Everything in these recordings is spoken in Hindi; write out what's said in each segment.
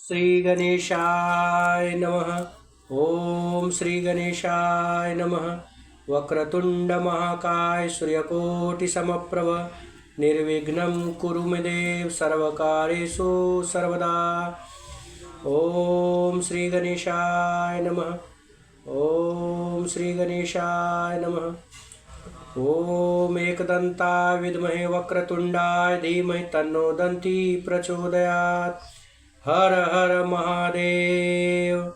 श्री गणेशाय नमः। ओम श्री गणेशाय नमः। वक्रतुंड महाकाय सूर्यकोटि समप्रभ निर्विघ्नं कुरु मे देव सर्वकार्येषु सर्वदा। ओम श्री गणेशाय नमः। ओम श्री गणेशाय नमः। ओम एकदंताय विद्महे वक्रतुंडाय धीमहि तन्नो दन्ति प्रचोदयात्। हर हर महादेव,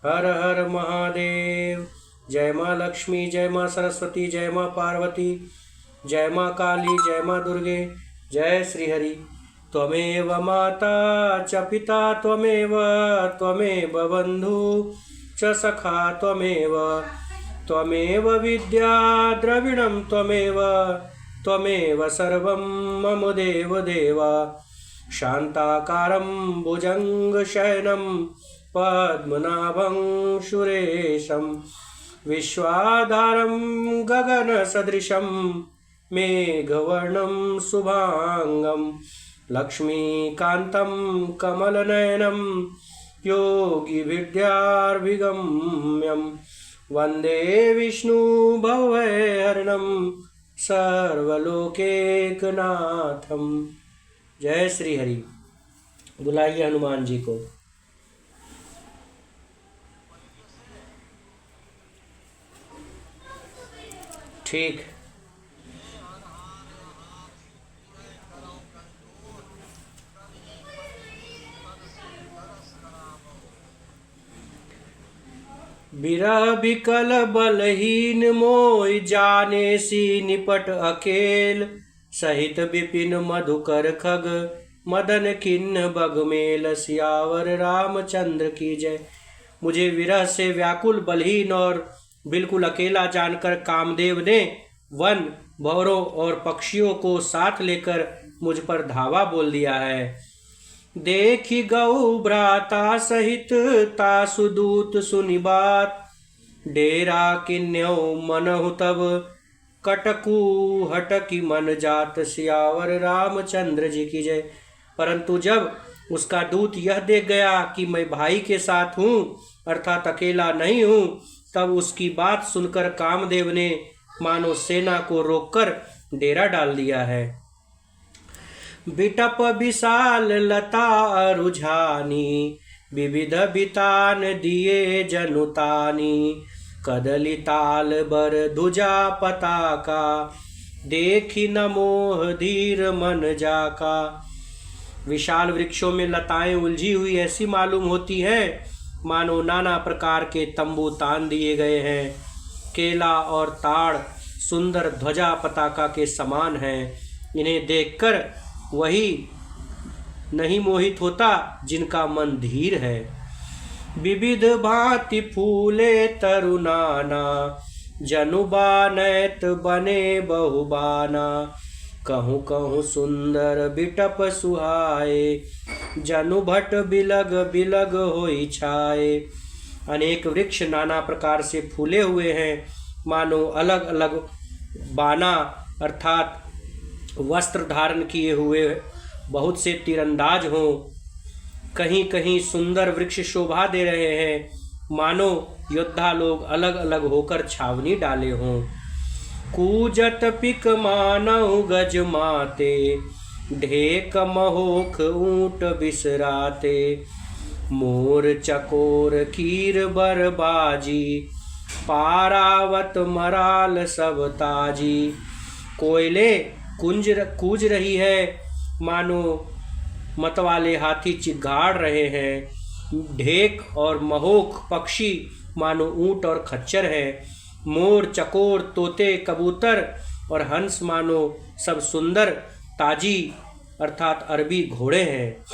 हर हर महादेव। जय माँ लक्ष्मी, जय माँ सरस्वती, जय माँ पार्वती, जय माँ काली, जय माँ दुर्गे, जय श्री हरि। त्वमेव माता च पिता त्वमेव, त्वमेव बंधु च सखा त्वमेव, त्वमेव विद्या द्रविणं त्वमेव, त्वमेव सर्वं मम देव देवा। शान्ताकारं भुजङ्गशयनं पद्मनाभं सुरेशं विश्वाधारं गगनसदृशं मेघवर्णं शुभांगं लक्ष्मीकान्तं कमलनयनं योगिविद्यार्भिगम्यं वन्दे विष्णुभवहरणं सर्वलोकैकनाथं। जय श्री हरि। बुलाइए हनुमान जी को। ठीक। बिरह बिकल बलहीन मोय जाने सी निपट अकेल, सहित विपिन मधुकर खग मदन किन्न बगमेल। सियावर रामचंद्र की जय। मुझे विरह से व्याकुल, बलहीन और बिल्कुल अकेला जानकर कामदेव ने वन, भौरों और पक्षियों को साथ लेकर मुझ पर धावा बोल दिया है। देखी गौ भ्राता सहित तासु दूत सुनि बात, डेरा किन्यो मनहु तब कटकू हटकी मन जात। सियावर रामचंद्र जी की जय। परंतु जब उसका दूत यह देख गया कि मैं भाई के साथ हूँ अर्थात अकेला नहीं हूँ, तब उसकी बात सुनकर कामदेव ने मानो सेना को रोककर डेरा डाल दिया है। बिटप विशाल लता अरुझानी, विविध बितान दिए जनुतानी। कदली ताल बर ध्वजा पताका, देखी न मोह धीर मन जाका। विशाल वृक्षों में लताएं उलझी हुई ऐसी मालूम होती हैं मानो नाना प्रकार के तंबू तान दिए गए हैं। केला और ताड़ सुंदर ध्वजा पताका के समान हैं। इन्हें देखकर वही नहीं मोहित होता जिनका मन धीर है। विविध भांति फूले तरुनाना, जनुबानैत बने बहुबाना। कहूँ कहूँ सुंदर बिटप सुहाए, जनु भट बिलग बिलग होई छाए। अनेक वृक्ष नाना प्रकार से फूले हुए हैं मानो अलग अलग बाना अर्थात वस्त्र धारण किए हुए बहुत से तीरंदाज हों। कहीं कहीं सुंदर वृक्ष शोभा दे रहे हैं मानो योद्धा लोग अलग अलग होकर छावनी डाले हों। कूजत पिक मानव गज माते, ढेक महोख ऊंट बिसराते। मोर चकोर कीर बरबाजी, पारावत मराल सब ताजी। कोयले कूज रही है मानो मतवाले हाथी चिघाड़ रहे हैं। ढेक और महोख पक्षी मानो ऊंट और खच्चर हैं। मोर चकोर तोते कबूतर और हंस मानो सब सुंदर ताजी अर्थात अरबी घोड़े हैं।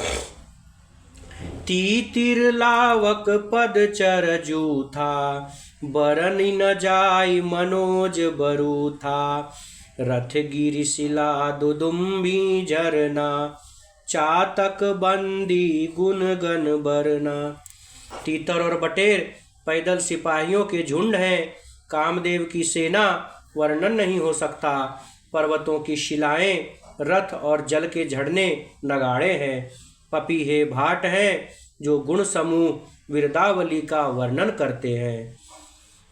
तीतिर लावक पद चर जूथा, बरनि न जाय मनोज बरूथा। रथ गिरि शिला दुदुम्बी झरना, चातक बंदी गुन गन बरना। तीतर और बटेर पैदल सिपाहियों के झुंड हैं। कामदेव की सेना वर्णन नहीं हो सकता। पर्वतों की शिलाएं रथ और जल के झरने नगाड़े हैं, पपीहे भाट हैं, जो गुण समूह विरदावली का वर्णन करते हैं।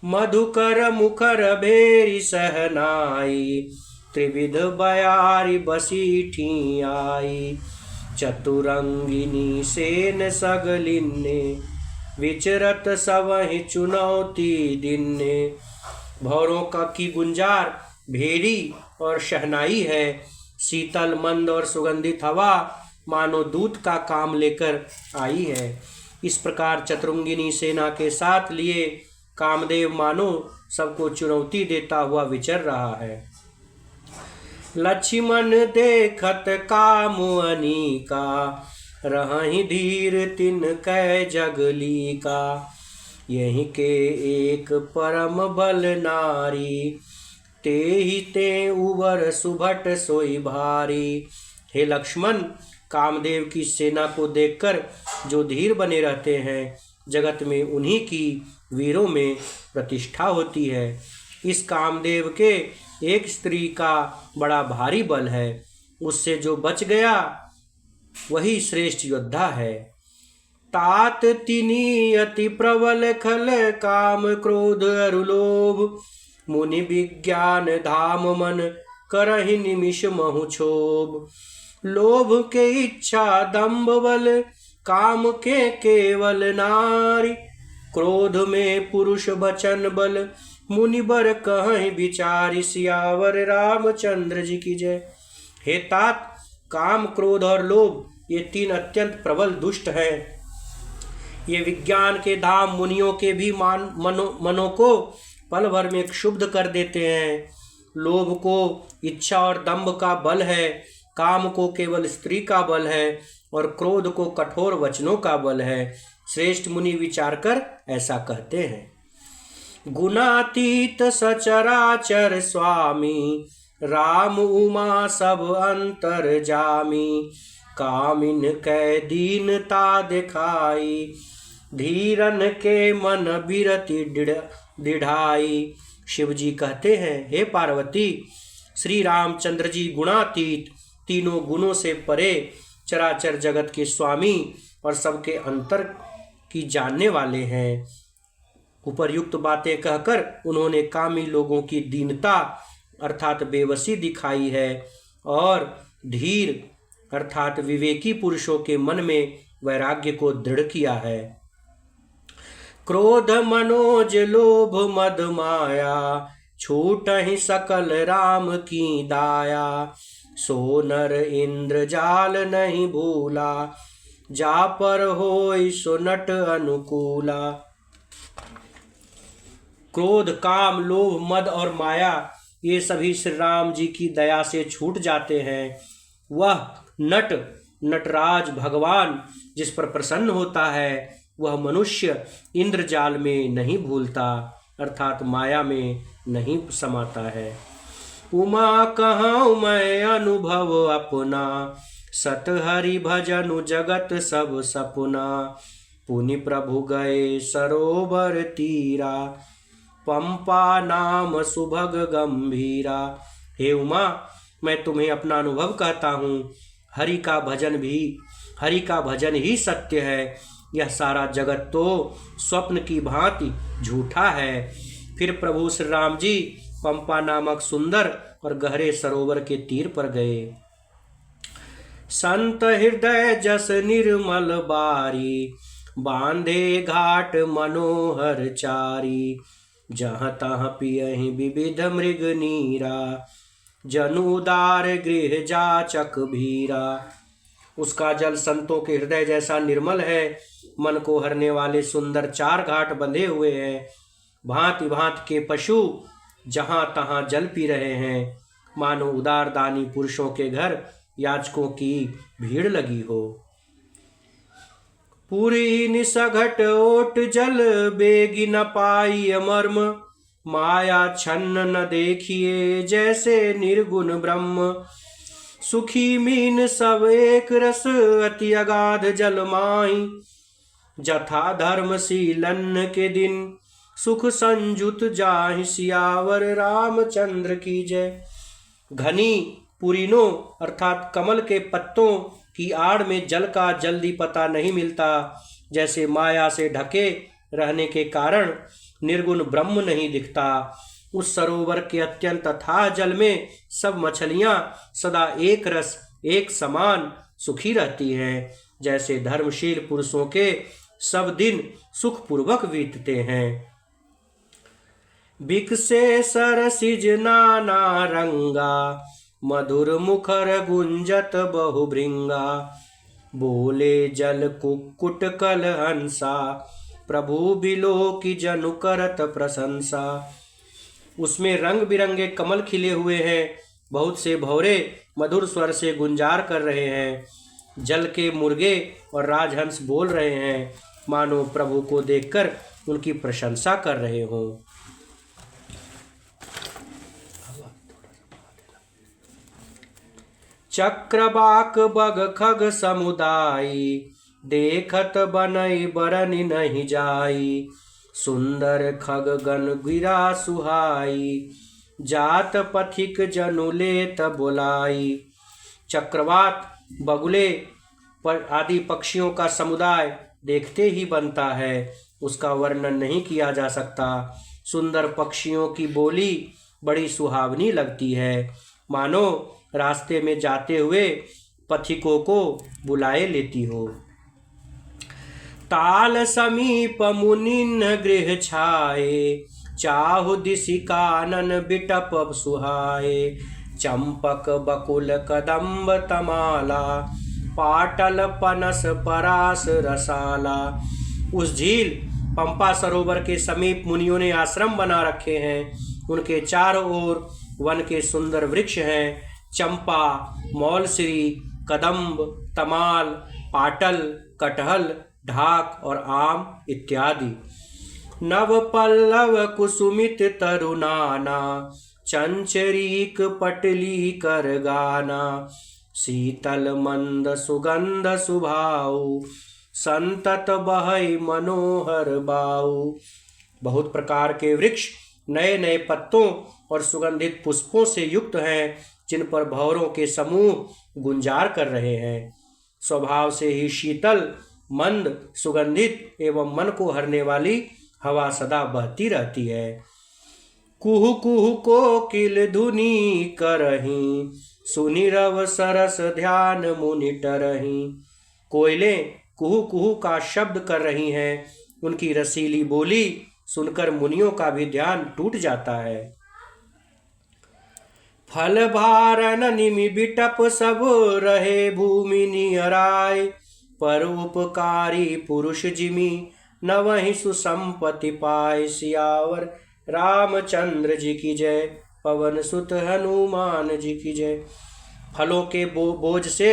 मधुकर मुखर भेरी सहनाई, त्रिविध बयारी बसी ठी आई। चतुरंगिनी सेन सगलिन्ने, विचरत सवहि चुनौती दिन्ने। भौरों का की गुंजार भेरी और शहनाई है। शीतल मंद और सुगंधित हवा मानो दूत का काम लेकर आई है। इस प्रकार चतुरंगिनी सेना के साथ लिए कामदेव मानो सबको चुनौती देता हुआ विचर रहा है। लक्ष्मण देखत काम अनीका, रहहि धीर तिन कै जगली का। यही के एक परम बल नारी, तेहि ते उबर सुभट सोई भारी। हे लक्ष्मण, कामदेव की सेना को देखकर जो धीर बने रहते हैं, जगत में उन्हीं की वीरों में प्रतिष्ठा होती है। इस कामदेव के एक स्त्री का बड़ा भारी बल है, उससे जो बच गया वही श्रेष्ठ योद्धा है। तात तिनी अति प्रबल खल काम क्रोध अरुलोभ, मुनि विज्ञान धाम मन करहि निमिष महु क्षोभ। लोभ के इच्छा दंभ बल, काम के केवल नारी। क्रोध में पुरुष बचन बल, मुनि बर कहीं विचारी। सियावर रामचंद्र जी की जय। हे तात, काम क्रोध और लोभ ये तीन अत्यंत प्रबल दुष्ट हैं। ये विज्ञान के धाम मुनियों के भी मनो को पल भर में क्षुब्ध कर देते हैं। लोभ को इच्छा और दंभ का बल है, काम को केवल स्त्री का बल है और क्रोध को कठोर वचनों का बल है। श्रेष्ठ मुनि विचार कर ऐसा कहते हैं। गुणातीत सचराचर स्वामी, राम उमा सब अंतर जामी। कामिन कै दीनता दिखाई, धीरन के मन बिरति दृढ़ाई। शिव जी कहते हैं, हे पार्वती, श्री रामचंद्र जी गुणातीत, तीनों गुणों से परे, चराचर जगत के स्वामी और सबके अंतर की जानने वाले हैं। उपर्युक्त बातें कहकर उन्होंने कामी लोगों की दीनता अर्थात बेबसी दिखाई है और धीर अर्थात विवेकी पुरुषों के मन में वैराग्य को दृढ़ किया है। क्रोध मनोज लोभ मद माया, छूट ही सकल राम की दाया। सो नर इंद्र जाल नहीं भूला, जा पर होई सो नट अनुकूला। क्रोध, काम, लोभ, मद और माया ये सभी श्री राम जी की दया से छूट जाते हैं। वह नटराज भगवान जिस पर प्रसन्न होता है, वह मनुष्य इंद्रजाल में नहीं भूलता अर्थात माया में नहीं समाता है। उमा कहाँ मैं अनुभव अपना, सत हरि भजनु जगत सब सपना। पुनि प्रभु गए सरोवर तीरा, पंपा नाम सुभग गंभीरा। हे उमा, मैं तुम्हें अपना अनुभव कहता हूँ। हरि का भजन ही सत्य है। यह सारा जगत तो स्वप्न की भांति झूठा है। फिर प्रभु श्री राम जी पंपा नामक सुंदर और गहरे सरोवर के तीर पर गए। संत हृदय जस निर्मल बारी, बांधे घाट मनोहर चारी। जहाँ तहाँ पियहि विविध मृग नीरा, जनुदार गृह जाचक भीरा। उसका जल संतों के हृदय जैसा निर्मल है। मन को हरने वाले सुंदर 4 घाट बंधे हुए हैं। भांति भांति के पशु जहाँ तहाँ जल पी रहे हैं, मानो उदार दानी पुरुषों के घर याचकों की भीड़ लगी हो। पूरी निसघट ओट जल बेगी न पाई अमर्म, माया छन्न न देखिए जैसे निर्गुण ब्रह्म। सुखी मीन सब एक रस, अति अगाध जल माही। जथा धर्म शीलन के दिन, सुख संजुत जाहि। सियावर रामचंद्र की जय। घनी पुरीनों अर्थात कमल के पत्तों की आड़ में जल का जल्दी पता नहीं मिलता। जैसे माया से ढके रहने के कारण निर्गुण ब्रह्म नहीं दिखता, उस सरोवर के अत्यंत अथाह जल में सब मछलियां सदा एक रस एक समान सुखी रहती हैं। जैसे धर्मशील पुरुषों के सब दिन सुखपूर्वक बीतते हैं। बिकसे सरसिज नाना रंगा, मधुर मुखर गुंजत बहुभृंगा। बोले जल कुक्कुट कल हंसा, प्रभु बिलो की जनु करत प्रशंसा। उसमें रंग बिरंगे कमल खिले हुए हैं, बहुत से भौरे मधुर स्वर से गुंजार कर रहे हैं। जल के मुर्गे और राजहंस बोल रहे हैं, मानो प्रभु को देखकर उनकी प्रशंसा कर रहे हों। चक्रबाक बग खग समुदायी, देखत बनई बरनि नहीं जाई। सुंदर खग गण गिरा सुहाई, जात पथिक जनु लेत बुलाई। चक्रवात, बगुले पर आदि पक्षियों का समुदाय देखते ही बनता है, उसका वर्णन नहीं किया जा सकता। सुंदर पक्षियों की बोली बड़ी सुहावनी लगती है, मानो रास्ते में जाते हुए पथिकों को बुलाए लेती हो। ताल समीप मुनिन गृह छाए, चाहु दिशि कानन बिटप सुहाए। चंपक बकुल कदम्ब तमाला, पाटल पनस परास रसाला। उस झील पंपा सरोवर के समीप मुनियों ने आश्रम बना रखे हैं। उनके चारों ओर वन के सुंदर वृक्ष हैं, चंपा, मौलश्री, कदम्ब, तमाल, पाटल, कटहल, ढाक और आम इत्यादि। नव पल्लव कुसुमित तरुनाना, चंचरीक पटली कर गाना। शीतल मंद सुगंध सुभाऊ, संतत बहई मनोहर बाऊ। बहुत प्रकार के वृक्ष नए नए पत्तों और सुगंधित पुष्पों से युक्त हैं, जिन पर भंवरों के समूह गुंजार कर रहे हैं। स्वभाव से ही शीतल, मंद, सुगंधित एवं मन को हरने वाली हवा सदा बहती रहती है। कुहू कुहू कोकिल धुनी करहीं, सुनि रव सरस ध्यान मुनि टरहीं। कोयलें कुहू कुहू का शब्द कर रही हैं, उनकी रसीली बोली सुनकर मुनियों का भी ध्यान टूट जाता है। फल भारन निमि बिटप सब रहे भूमि निहराय। पर उपकारी पुरुष जिमि, न वही सुसंपत्ति पाए। सियावर रामचंद्र जी की जय, पवन सुत हनुमान जी की जय। फलों के बोझ से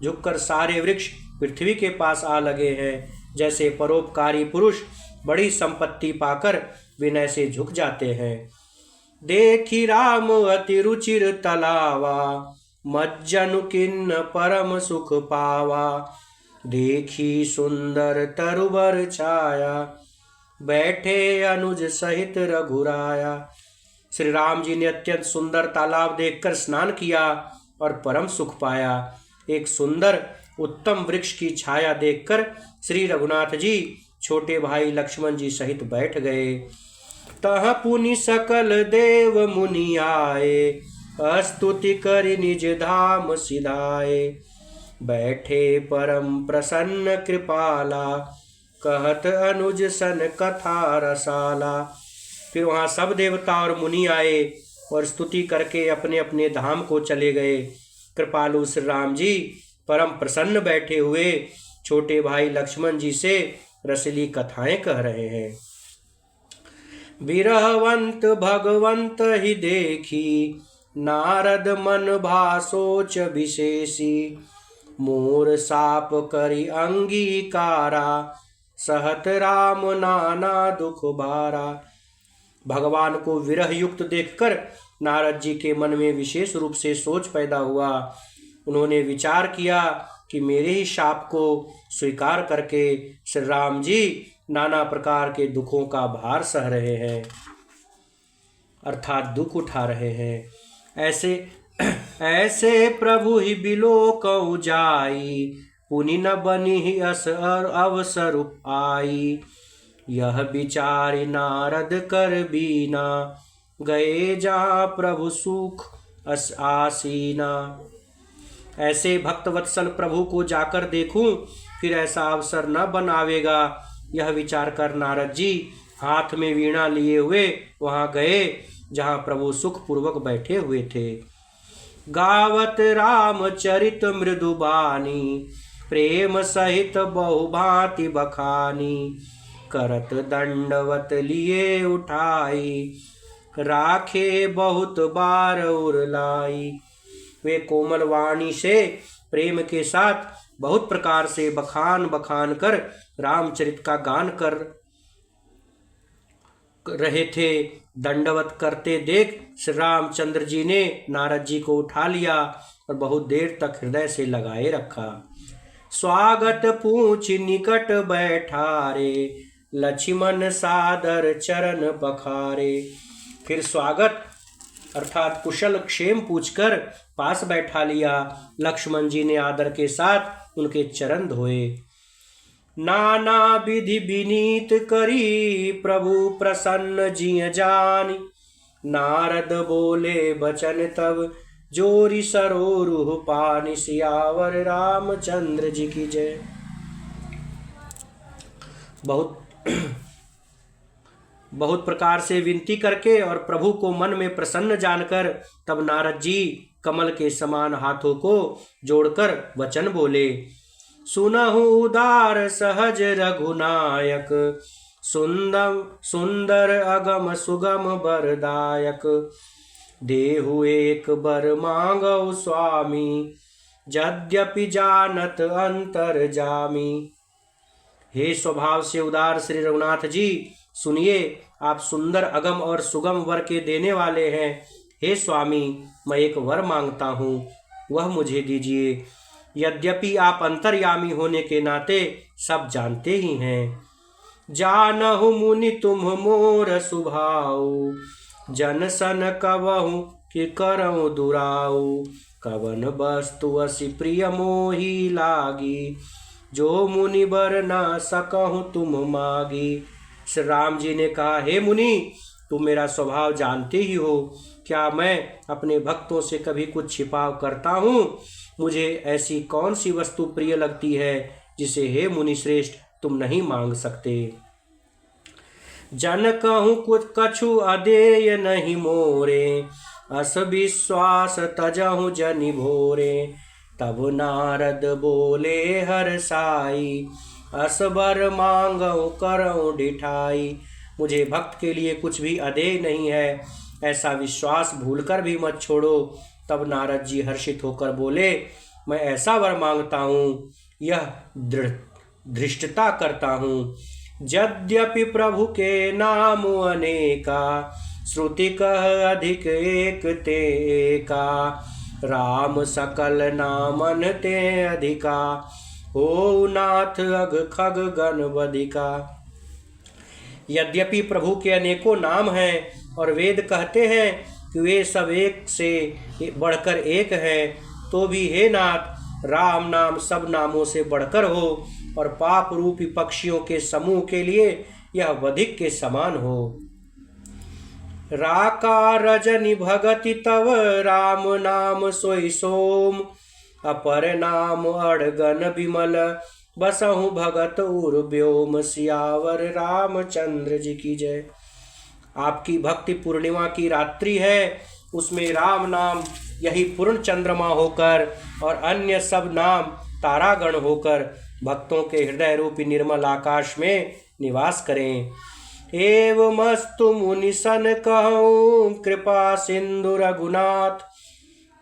झुककर सारे वृक्ष पृथ्वी के पास आ लगे हैं। जैसे परोपकारी पुरुष बड़ी संपत्ति पाकर विनय से झुक जाते हैं। देखी राम अति रुचिर तलावा, मज्जनु किन्न परम सुख पावा। देखी सुंदर तरुवर छाया, बैठे अनुज सहित रघुराया। श्री राम जी ने अत्यंत सुंदर तालाब देखकर स्नान किया और परम सुख पाया। एक सुंदर उत्तम वृक्ष की छाया देखकर श्री रघुनाथ जी छोटे भाई लक्ष्मण जी सहित बैठ गए। तह पुनि सकल देव मुनि आए, स्तुति करि निज धाम सिधाए। बैठे परम प्रसन्न कृपाला, कहत अनुज सन कथा रसाला। फिर वहाँ सब देवता और मुनि आए और स्तुति करके अपने अपने धाम को चले गए। कृपालु श्री राम जी परम प्रसन्न बैठे हुए छोटे भाई लक्ष्मण जी से रसली कथाएं कह रहे हैं। विरहवंत भगवंत ही देखी, नारद मन भासोच विशेषी। मोर साप करी अंगीकारा, सहत राम नाना दुख भारा। भगवान को विरह युक्त देखकर नारद जी के मन में विशेष रूप से सोच पैदा हुआ। उन्होंने विचार किया कि मेरे ही शाप को स्वीकार करके श्री राम जी नाना प्रकार के दुखों का भार सह रहे हैं, अर्थात दुख उठा रहे हैं। ऐसे प्रभु ही बिलो कऊ जाई, पुनि न बनी अस अवसर आई। यह विचार नारद कर बीना, गए जहाँ प्रभु सुख अस आसीना। ऐसे भक्तवत्सल प्रभु को जाकर देखूं, फिर ऐसा अवसर न बनावेगा। यह विचार कर नारद जी हाथ में वीणा लिए हुए वहां गए जहां प्रभु सुख पूर्वक बैठे हुए थे। गावत रामचरित मृदुबानी, प्रेम सहित बहुभांति बखानी। करत दंडवत लिए उठाई, राखे बहुत बार उरलाई। वे कोमल वाणी से प्रेम के साथ बहुत प्रकार से बखान बखान कर रामचरित का गान कर रहे थे। दंडवत करते देख श्री रामचंद्र जी ने नारद जी को उठा लिया और बहुत देर तक हृदय से लगाए रखा। स्वागत पूछ निकट बैठारे, लक्ष्मण सादर चरण पखारे। फिर स्वागत अर्थात कुशल क्षेम पूछकर पास बैठा लिया। लक्ष्मण जी ने आदर के साथ उनके चरण धोए। नाना विधि विनीत करी, प्रभु प्रसन्न जिय जानी। नारद बोले बचन तब, जोरी सरोरुह पानी। सियावर रामचंद्र जी की जय। बहुत प्रकार से विनती करके और प्रभु को मन में प्रसन्न जानकर तब नारद जी कमल के समान हाथों को जोड़कर वचन बोले। सुनहु उदार सहज रघुनायक, सुंदर अगम सुगम बरदायक। देहु एक बर मांगौ स्वामी, यद्यपि जानत अंतर जामी। हे स्वभाव से उदार श्री रघुनाथ जी, सुनिए, आप सुंदर अगम और सुगम वर के देने वाले हैं। हे स्वामी, मैं एक वर मांगता हूँ, वह मुझे दीजिए। यद्यपि आप अंतर्यामी होने के नाते सब जानते ही हैं। जानहु मुनि तुम मोर सुभाऊ, जन सन कवहु कि करऊँ दुराऊ। कवन वस्तु असि प्रिय मोही लागी, जो मुनि बर न सकहु तुम मागी। श्री राम जी ने कहा, हे मुनि, तुम मेरा स्वभाव जानते ही हो। क्या मैं अपने भक्तों से कभी कुछ छिपाव करता हूँ? मुझे ऐसी कौन सी वस्तु प्रिय लगती है जिसे हे मुनि श्रेष्ठ तुम नहीं मांग सकते। जन कहूँ कुछ कछु अदेय नहीं मोरे, अस विश्वास तजहु जनि भोरे। तब नारद बोले हर साई, असबर मांगऊँ करऊँ डिठाई। मुझे भक्त के लिए कुछ भी अदेय नहीं है, ऐसा विश्वास भूलकर भी मत छोड़ो। तब नारद जी हर्षित होकर बोले, मैं ऐसा वर मांगता हूँ, यह धृष्टता करता हूँ। यद्यपि प्रभु के नाम अनेका, श्रुति कह अधिक एक ते एका। राम सकल नामन ते अधिका, हो नाथ अग खग गण बधिका। यद्यपि प्रभु के अनेकों नाम हैं और वेद कहते हैं कि वे सब एक से बढ़कर एक हैं, तो भी हे नाथ, राम नाम सब नामों से बढ़कर हो और पाप रूपी पक्षियों के समूह के लिए यह वधिक के समान हो। राका रजनि भगति तव, राम नाम सोई सोम। अपर नाम अड़गन विमल, बसहु भगत उर व्योम। सियावर रामचंद्र जी की जय। आपकी भक्ति पूर्णिमा की रात्रि है, उसमें राम नाम यही पूर्ण चंद्रमा होकर और अन्य सब नाम तारागण होकर भक्तों के हृदय रूपी निर्मल आकाश में निवास करें। एवमस्तु मुनि सन कहूँ, कृपा सिंधु रघुनाथ।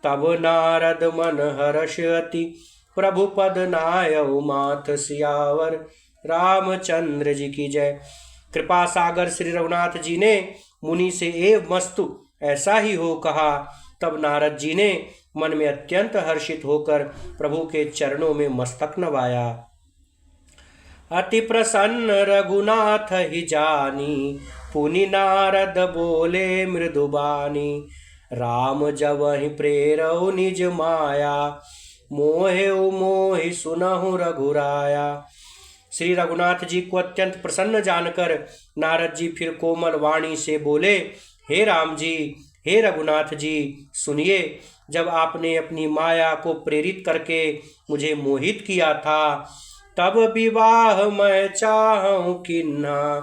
तब नारद मन हर्ष अति, प्रभु पद नायउ माथ। सियावर रामचंद्र जी की जय। कृपा सागर श्री रघुनाथ जी ने मुनि से एव मस्तु ऐसा ही हो कहा। तब नारद जी ने मन में अत्यंत हर्षित होकर प्रभु के चरणों में मस्तक नवाया। अति प्रसन्न रघुनाथ ही जानी, पुनि नारद बोले मृदुबानी। राम जब ही प्रेरौ निज माया, मोहे मोहि सुनहु रघुराया। श्री रघुनाथ जी को अत्यंत प्रसन्न जानकर नारद जी फिर कोमल वाणी से बोले, हे राम जी, हे रघुनाथ जी, सुनिए, जब आपने अपनी माया को प्रेरित करके मुझे मोहित किया था, तब विवाह मैं चाहूं किन्हा,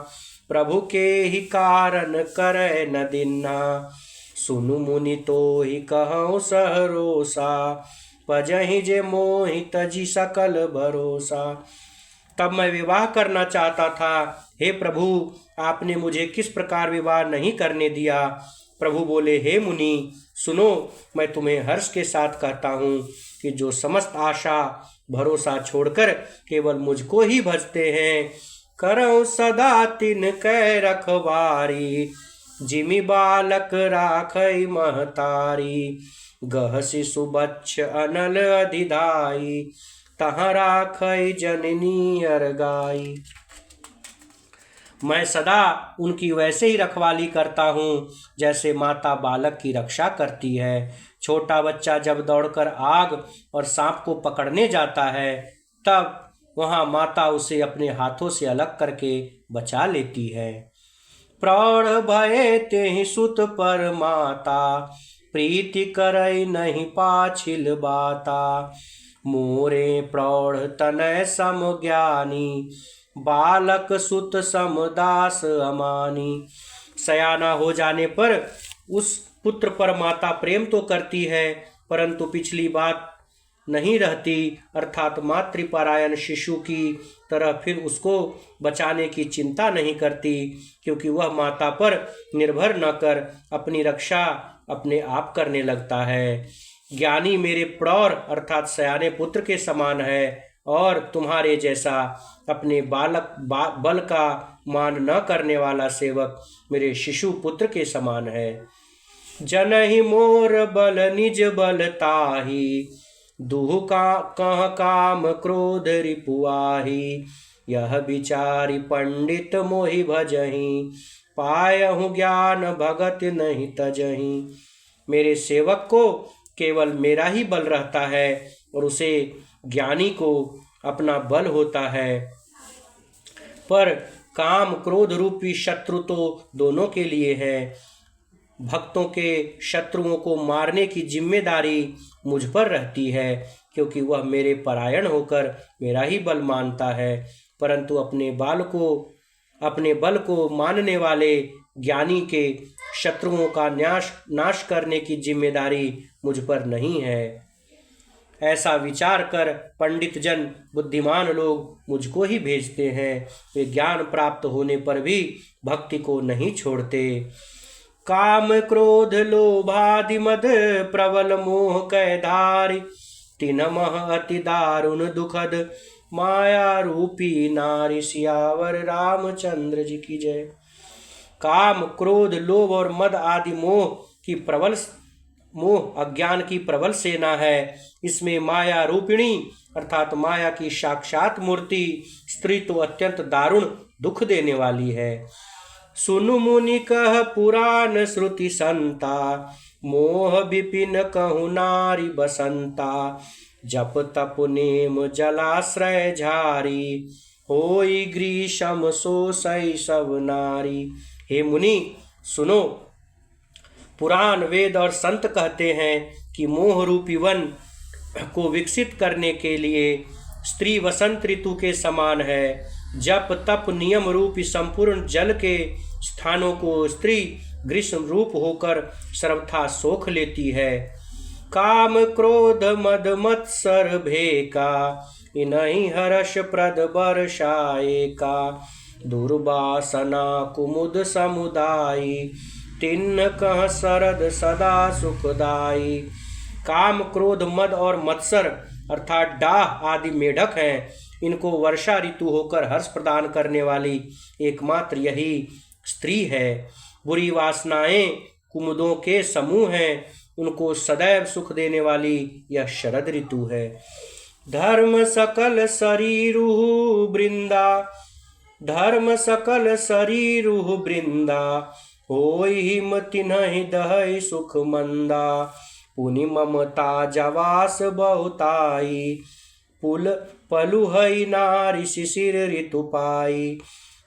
प्रभु के ही कारण करे न दिन्हा। सुनु मुनि तो ही कहूँ सहरोसा, पजहि जे मोहि तजी सकल भरोसा। तब मैं विवाह करना चाहता था, हे प्रभु, आपने मुझे किस प्रकार विवाह नहीं करने दिया। प्रभु बोले, हे मुनि, सुनो, मैं तुम्हें हर्ष के साथ कहता हूँ कि जो समस्त आशा भरोसा छोड़कर केवल मुझको ही भजते हैं, करऊं सदा तिन कै रखवारी, जिमि बालक राखई महतारी, गह शिशु बच्छ अनल अधिधाई, तहाँ राखई जननी अरगाई। मैं सदा उनकी वैसे ही रखवाली करता हूँ जैसे माता बालक की रक्षा करती है। छोटा बच्चा जब दौड़कर आग और सांप को पकड़ने जाता है, तब वहाँ माता उसे अपने हाथों से अलग करके बचा लेती है। प्रौढ़ भये तेहि सुत पर माता, प्रीति करई नहीं पाछिल बाता, मोरे प्रौढ़ तनय सम ज्ञानी, बालक सुत समदास अमानी। सयाना हो जाने पर उस पुत्र पर माता प्रेम तो करती है, परंतु पिछली बात नहीं रहती, अर्थात मातृपरायण शिशु की तरह फिर उसको बचाने की चिंता नहीं करती, क्योंकि वह माता पर निर्भर न कर अपनी रक्षा अपने आप करने लगता है। ज्ञानी मेरे प्रौढ़ अर्थात सयाने पुत्र के समान है, और तुम्हारे जैसा अपने बल का मान न करने वाला सेवक मेरे शिशु पुत्र के समान है। जनहि मोर बल निज बल ताही, दुहु का कह काम क्रोध रिपुआही, यह विचारी पंडित मोहि भजहि, पायहु ज्ञान भगत नहीं तजहि। मेरे सेवक को केवल मेरा ही बल रहता है और उसे ज्ञानी को अपना बल होता है, पर काम क्रोध रूपी शत्रु तो दोनों के लिए है। भक्तों के शत्रुओं को मारने की जिम्मेदारी मुझ पर रहती है, क्योंकि वह मेरे परायण होकर मेरा ही बल मानता है, परंतु अपने बल को मानने वाले ज्ञानी के शत्रुओं का नाश करने की जिम्मेदारी मुझ पर नहीं है। ऐसा विचार कर पंडित जन बुद्धिमान लोग मुझको ही भेजते हैं। वे ज्ञान प्राप्त होने पर भी भक्ति को नहीं छोड़ते। काम क्रोध लोभादि मद प्रबल मोह कै धारि, तिनमह अति दारुण दुखद माया रूपी नारी। सियावर रामचंद्र जी की जय। काम क्रोध लोभ और मद आदि मोह अज्ञान की प्रबल सेना है। इसमें माया रूपिणी अर्थात माया की साक्षात मूर्ति स्त्री तो अत्यंत दारुण दुख देने वाली है। सुनु मुनि कह पुराण श्रुति संता, मोह विपिन कहु नारी बसंता। जप तप नेम जलाश्रय झारी, होई ग्रीष्म सोसई सब नारी। हे मुनि सुनो, पुराण वेद और संत कहते हैं कि मोह रूपी वन को विकसित करने के लिए स्त्री वसंत ऋतु के समान है। जप तप नियम रूपी संपूर्ण जल के स्थानों को स्त्री ग्रीष्म रूप होकर सर्वथा सोख लेती है। काम क्रोध मद मत्सर भेका, इनहि हर्ष प्रद बरसाए का। दुर्वासना कुमुद समुदायी, तिन्न कह शरद सदा सुखदाई। काम क्रोध मद और मत्सर अर्थात डाह आदि मेढक हैं। इनको वर्षा ऋतु होकर हर्ष प्रदान करने वाली एकमात्र यही स्त्री है। बुरी वासनाएं कुमुदों के समूह हैं, उनको सदैव सुख देने वाली यह शरद ऋतु है। धर्म सकल शरीरुहु वृंदा, धर्म सकल शरीरुहु वृंदा। होई हिम तिन्हि दहै सुख मंदा, पुनि ममता जवास बहुताई, पुल पलुहई नारी शिशिर ऋतु पाई।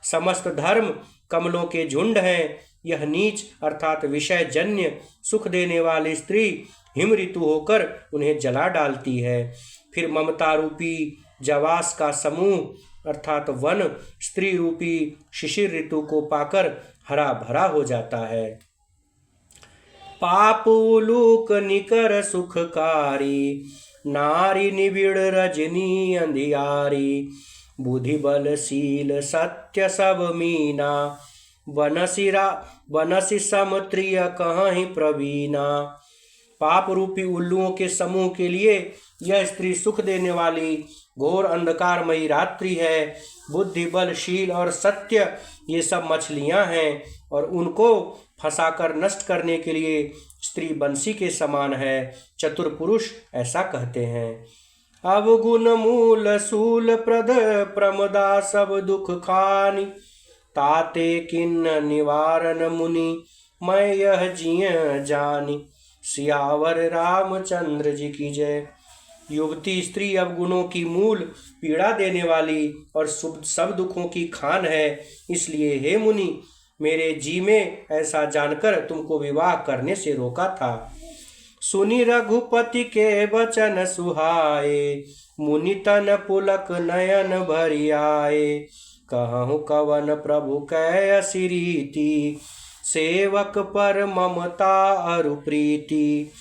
समस्त धर्म कमलों के झुंड हैं, यह नीच अर्थात विषय जन्य सुख देने वाली स्त्री हिम ऋतु होकर उन्हें जला डालती है। फिर ममता रूपी जवास का समूह अर्थात वन स्त्री रूपी शिशिर ऋतु को पाकर हरा भरा हो जाता है। पापुलूक निकर सुखकारी, नारी निबिड़ रजनी अंधियारी। बुद्धि बलशील सत्य सब मीना, बनसी समत्रिय कहीं प्रवीणा। पाप रूपी उल्लुओं के समूह के लिए यह स्त्री सुख देने वाली घोर अंधकारमयी रात्रि है। बुद्धि बलशील और सत्य ये सब मछलियां हैं और उनको फंसाकर नष्ट करने के लिए स्त्री बंसी के समान है। चतुर पुरुष ऐसा कहते हैं। अवगुण मूल सूल प्रद प्रमदा सब दुख खानी, ताते किन्न निवारण मुनि मैं यह जिय जानी। सियावर रामचंद्र जी की जय। युवती स्त्री अवगुणों की मूल पीड़ा देने वाली और सब दुखों की खान है, इसलिए हे मुनि मेरे जी में ऐसा जानकर तुमको विवाह करने से रोका था। सुनि रघुपति के वचन सुहाए, मुनि तन पुलक नयन भरि आए। कहूँ कवन प्रभु कै असिरीति, सेवक पर ममता अरु प्रीति।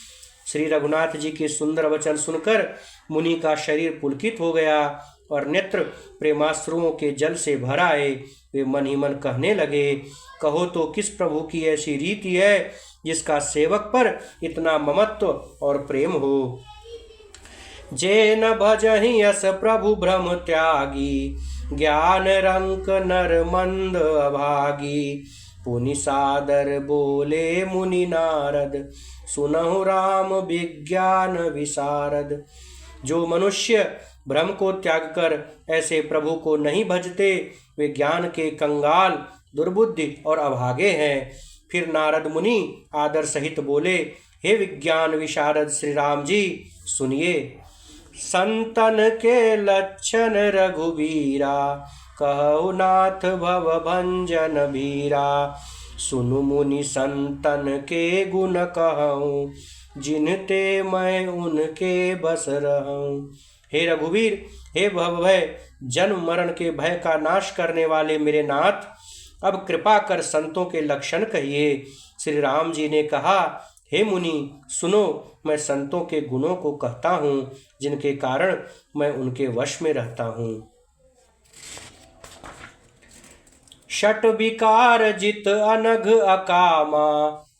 श्री रघुनाथ जी के सुंदर वचन सुनकर मुनि का शरीर पुलकित हो गया और नेत्र प्रेमाश्रुओं के जल से भर आए। वे मन ही मन कहने लगे, कहो तो किस प्रभु की ऐसी रीति है जिसका सेवक पर इतना ममत्व और प्रेम हो। जे न भजहि यस प्रभु भ्रम त्यागी, ज्ञान रंक नर मंद अभागी। पुनि सादर बोले मुनि नारद, सुनहु राम विज्ञान विशारद। जो मनुष्य भ्रम को त्याग कर ऐसे प्रभु को नहीं भजते वे ज्ञान के कंगाल, दुर्बुद्धि और अभागे हैं। फिर नारद मुनि आदर सहित बोले, हे विज्ञान विशारद श्री राम जी सुनिए। संतन के लक्षण रघुबीरा, कहु नाथ भव भंजन भीरा। सुनु मुनि संतन के गुण कहूँ, जिनते मैं उनके बस रहूँ। हे रघुवीर, हे भवभय जन्म मरण के भय का नाश करने वाले मेरे नाथ, अब कृपा कर संतों के लक्षण कहिए। श्री राम जी ने कहा, हे मुनि सुनो, मैं संतों के गुणों को कहता हूँ, जिनके कारण मैं उनके वश में रहता हूँ। षट विकार जित अनघ अकामा,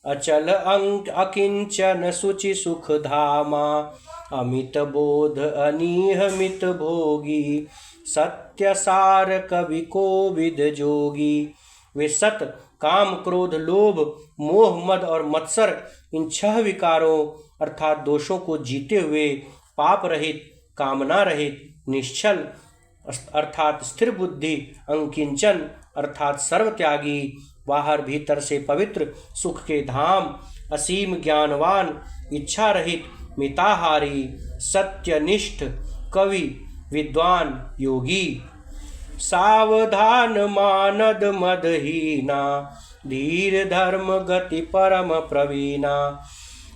अचल अंक अकिंचन सुचि सुख धामा। अमित बोध अनीह मित भोगी, सत्य सार कवि को विद जोगी। वे सत, काम, क्रोध, लोभ, मोह, मद और मत्सर इन 6 विकारों अर्थात दोषों को जीते हुए पाप रहित, कामना रहित, निश्चल अर्थात स्थिर बुद्धि, अंकिंचन अर्थात सर्वत्यागी, बाहर भीतर से पवित्र, सुख के धाम, असीम ज्ञानवान, इच्छा रहित, मिताहारी, सत्यनिष्ठ, कवि, विद्वान, योगी। सावधान मानद मदहीना, धीर धर्म गति परम प्रवीणा।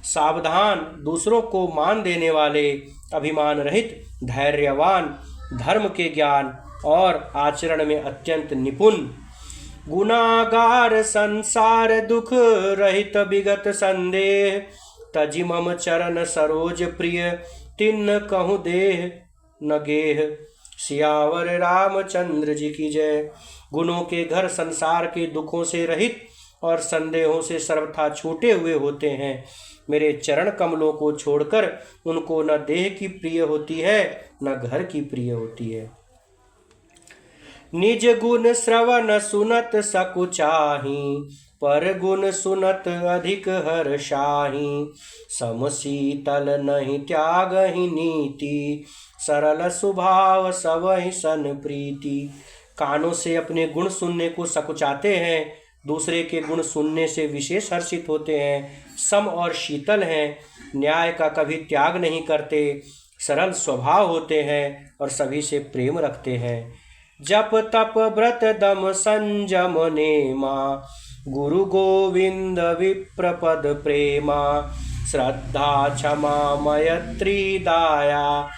सावधान, दूसरों को मान देने वाले, अभिमान रहित, धैर्यवान, धर्म के ज्ञान और आचरण में अत्यंत निपुण। गुनागार संसार दुख रहित विगत संदेह, तजि मम चरण सरोज प्रिय, तिन्न कहूँ देह न गेह। सियावर रामचंद्र जी की जय। गुणों के घर संसार के दुखों से रहित और संदेहों से सर्वथा छूटे हुए होते हैं। मेरे चरण कमलों को छोड़कर उनको न देह की प्रिय होती है न घर की प्रिय होती है। निज गुण श्रवण सुनत सकुचाही, पर गुण सुनत अधिक हर्षाही। सम शीतल नहीं त्यागहि नीति, सरल स्वभाव सबहि सन प्रीति। कानों से अपने गुण सुनने को सकुचाते हैं, दूसरे के गुण सुनने से विशेष हर्षित होते हैं, सम और शीतल हैं, न्याय का कभी त्याग नहीं करते, सरल स्वभाव होते हैं और सभी से प्रेम रखते हैं। जप तप व्रत दम संयम नेमा, गुरु गोविंद विप्रपद प्रेमा, श्रद्धा क्षमा मैत्री दाया,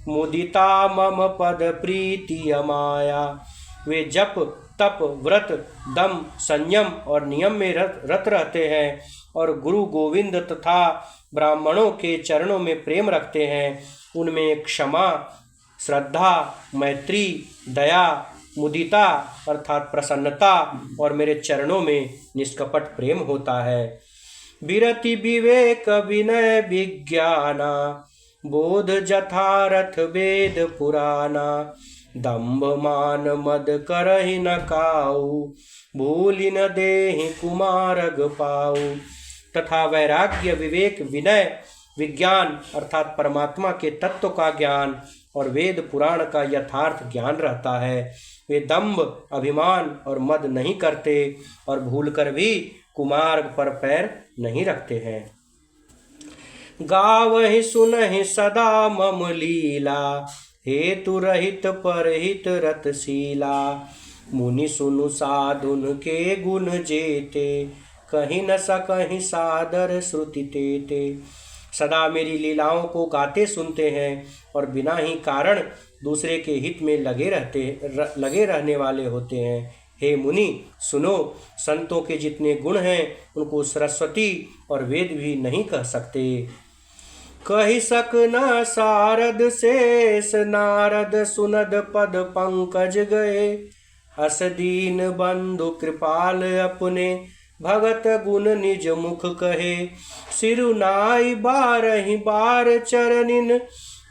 मुदिता मम पद प्रीति अमाया। वे जप तप व्रत दम संयम और नियम में रत रहते हैं और गुरु गोविंद तथा ब्राह्मणों के चरणों में प्रेम रखते हैं। उनमें क्षमा, श्रद्धा, मैत्री, दया, मुदिता अर्थात प्रसन्नता और मेरे चरणों में निष्कपट प्रेम होता है। विरति विवेक विनय विज्ञाना, बोध जथारथ वेद पुराना, दंभ मान मद करहि न काऊ, भूलि न देहि कुमारग पाऊ। तथा वैराग्य, विवेक, विनय, विज्ञान अर्थात परमात्मा के तत्व का ज्ञान और वेद पुराण का यथार्थ ज्ञान रहता है। वे दंभ, अभिमान और मद नहीं करते और भूलकर भी कुमार्ग पर पैर नहीं रखते हैं। गावहि सुनहि सदा मम लीला, हेतु रहित परहित रतशीला, मुनि सुनु साधुन के गुण जेते, कहीं न सकहीं सादर श्रुति तेते। सदा मेरी लीलाओं को गाते सुनते हैं और बिना ही कारण दूसरे के हित में लगे रहने वाले होते हैं। हे मुनि सुनो, संतों के जितने गुण हैं उनको सरस्वती और वेद भी नहीं कह सकते। कहि सक न सारद शेष नारद, सुनद पद पंकज गए, हस दीन बंधु कृपाल अपने, भगत गुण निज मुख कहे। सिरुनाई बारहि बार चरनिन,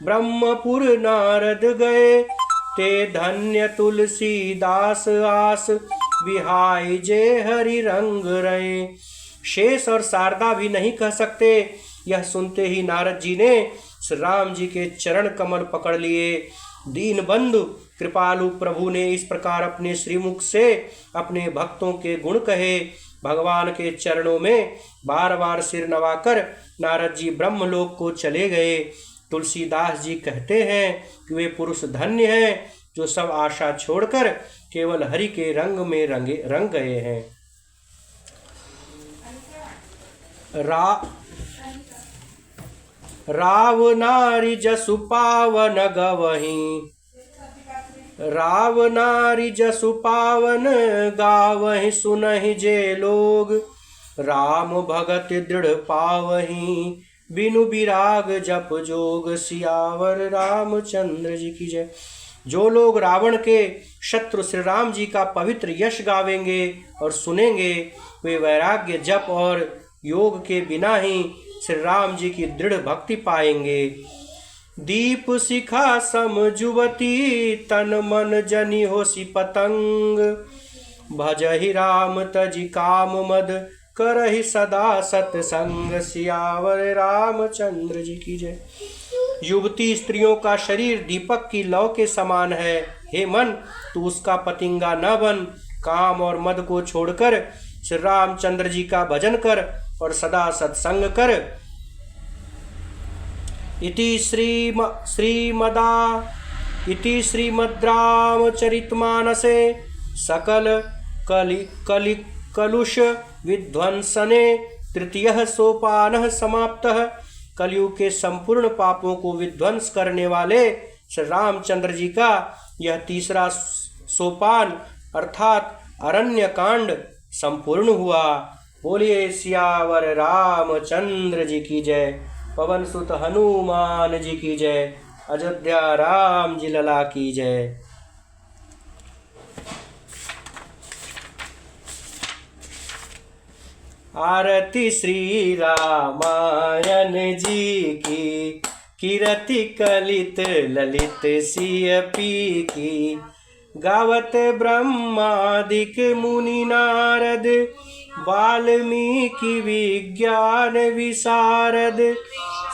ब्रह्मपुर नारद गए, ते धन्य तुलसीदास आस, बिहाई जे हरि रंग रहे। शेष और शारदा भी नहीं कह सकते। यह सुनते ही नारद जी ने श्री राम जी के चरण कमल पकड़ लिए। दीन बंधु कृपालु प्रभु ने इस प्रकार अपने श्रीमुख से अपने भक्तों के गुण कहे। भगवान के चरणों में बार बार सिर नवाकर नारद जी ब्रह्मलोक को चले गए। तुलसीदास जी कहते हैं कि वे पुरुष धन्य हैं जो सब आशा छोड़कर केवल हरि के रंग में रंग गए हैं। राव नारी जसु पावन गवहीं, राव नारी जसु पावन गावहीं, सुनहि जे लोग, राम भगत दृढ़ पावहीं, बिनु विराग जप जोग। सियावर रामचंद्र जी की जय। जो लोग रावण के शत्रु श्री राम जी का पवित्र यश गावेंगे और सुनेंगे, वे वैराग्य जप और योग के बिना ही श्री राम जी की दृढ़ भक्ति पाएंगे। दीप शिखा सम जुवती, तन मन जनि होसी पतंग, भजहि राम तजि काम मद, करहि सदा सत्संग। सियावर रामचंद्र जी की जय। युवती स्त्रियों का शरीर दीपक की लौ के समान है। हे मन, तू उसका पतिंगा न बन। काम और मद को छोड़कर श्री रामचंद्र जी का भजन कर और सदा सत्संग कर। इति श्रीमद्रामचरितमानसे सकल कलुष विध्वंसने तृतीयः सोपानः समाप्तः। कलयुग के संपूर्ण पापों को विध्वंस करने वाले श्री रामचंद्र जी का यह तीसरा सोपान अर्थात अरण्य कांड संपूर्ण हुआ। बोलिए सियावर रामचंद्र जी की जय। पवन सुत हनुमान जी की जय। अयोध्या राम जी लला की जय। आरती श्री रामायण जी की, कीरति कलित ललित सियपी की। गावत ब्रह्मादिक मुनि नारद, वाल्मीकि विज्ञान विशारद।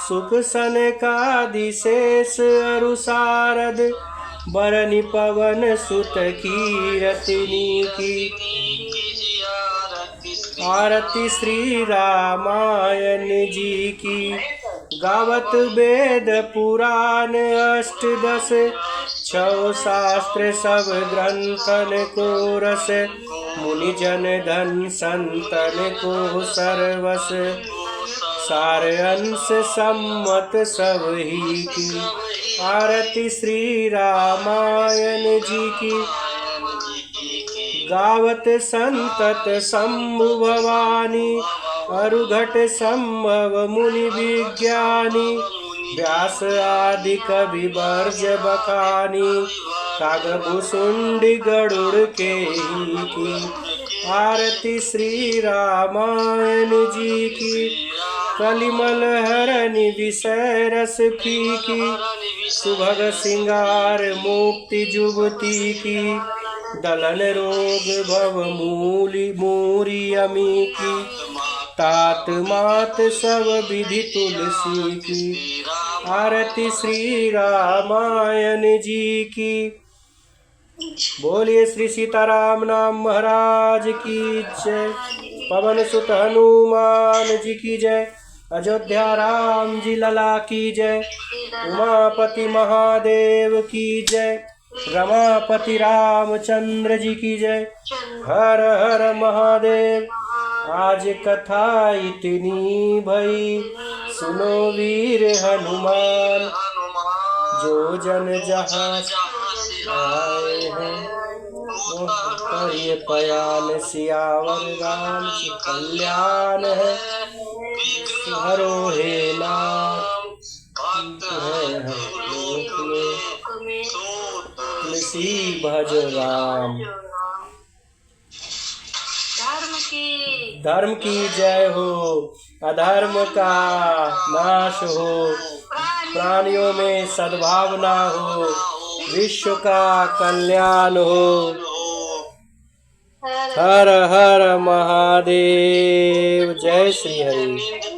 सुख सनकादिशेष अरुसारद, बरनि पवन सुत कीरतिनी की। आरती श्री रामायण जी की, गावत वेद पुराण अष्टदश, छौ शास्त्र सब ग्रंथन को रस, मुनि जन धन संतन को सर्वस, सार अंश सम्मत सब ही की, आरती श्री रामायण जी की। गावत संतत शंभु भवानी, अरुघट संभव मुनि विज्ञानी, व्यास आदि कवि वर्ज बखानी, कागभुसुंडी गरुड़ के ही की, आरती श्री रामायण जी की। कलिमल हरनि विषय रस फीकी, सुभग सिंगार मुक्ति जुबती की, दलन रोग भव मूरी अमी की, तात मात सब विधि तुलसी की, आरती श्री रामायण जी की। बोलिए श्री सीताराम नाम महाराज की जय। पवन सुत हनुमान जी की जय। अयोध्या राम जी लला की जय। उमापति महादेव की जय। रमापति रामचंद्र जी की जय। हर हर महादेव। आज कथा इतनी भई, सुनो वीर हनुमान, जो जन जहाँ आए हैं करिए पयान, सियावर राम कल्याण है, हरो हे नाम तुलसी भज राम। धर्म की जय हो, अधर्म का नाश हो, प्राणियों में सद्भावना हो, विश्व का कल्याण हो। हर हर महादेव। जय श्री हरि।